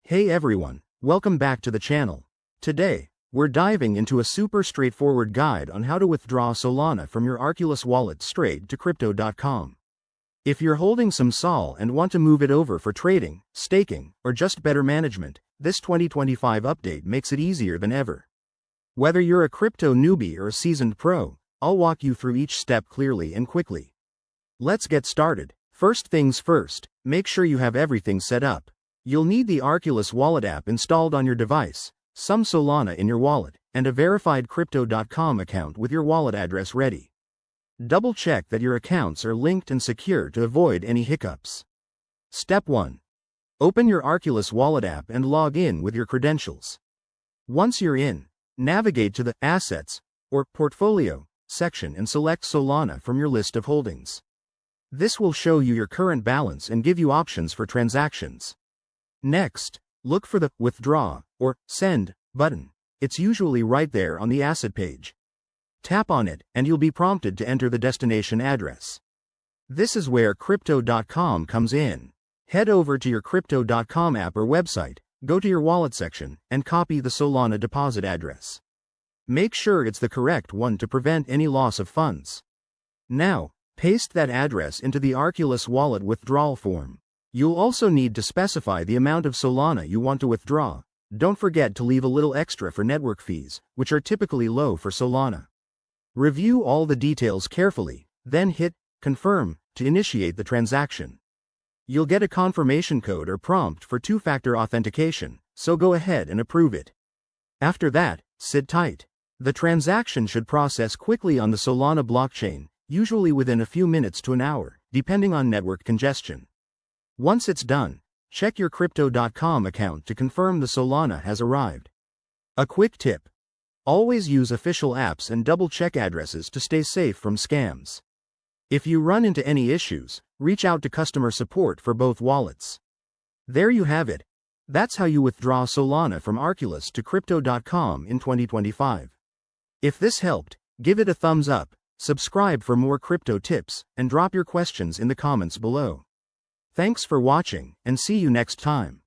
Hey everyone, welcome back to the channel. Today, we're diving into a super straightforward guide on how to withdraw Solana from your Arculus wallet straight to crypto.com. If you're holding some SOL and want to move it over for trading, staking, or just better management, this 2025 update makes it easier than ever. Whether you're a crypto newbie or a seasoned pro, I'll walk you through each step clearly and quickly. Let's get started. First things first, make sure you have everything set up. You'll need the Arculus Wallet app installed on your device, some Solana in your wallet, and a verified crypto.com account with your wallet address ready. Double check that your accounts are linked and secure to avoid any hiccups. Step 1. Open your Arculus Wallet app and log in with your credentials. Once you're in, navigate to the Assets, or Portfolio, section and select Solana from your list of holdings. This will show you your current balance and give you options for transactions. Next, look for the Withdraw or Send button. It's usually right there on the asset page. Tap on it and you'll be prompted to enter the destination address. This is where crypto.com comes in. Head over to your crypto.com app or website, go to your wallet section, and copy the Solana deposit address. Make sure it's the correct one to prevent any loss of funds. Now, paste that address into the Arculus Wallet withdrawal form. You'll also need to specify the amount of Solana you want to withdraw. Don't forget to leave a little extra for network fees, which are typically low for Solana. Review all the details carefully, then hit Confirm to initiate the transaction. You'll get a confirmation code or prompt for two-factor authentication, so go ahead and approve it. After that, sit tight. The transaction should process quickly on the Solana blockchain, usually within a few minutes to an hour, depending on network congestion. Once it's done, check your crypto.com account to confirm the Solana has arrived. A quick tip: always use official apps and double-check addresses to stay safe from scams. If you run into any issues, reach out to customer support for both wallets. There you have it. That's how you withdraw Solana from Arculus to crypto.com in 2025. If this helped, give it a thumbs up, subscribe for more crypto tips, and drop your questions in the comments below. Thanks for watching, and see you next time.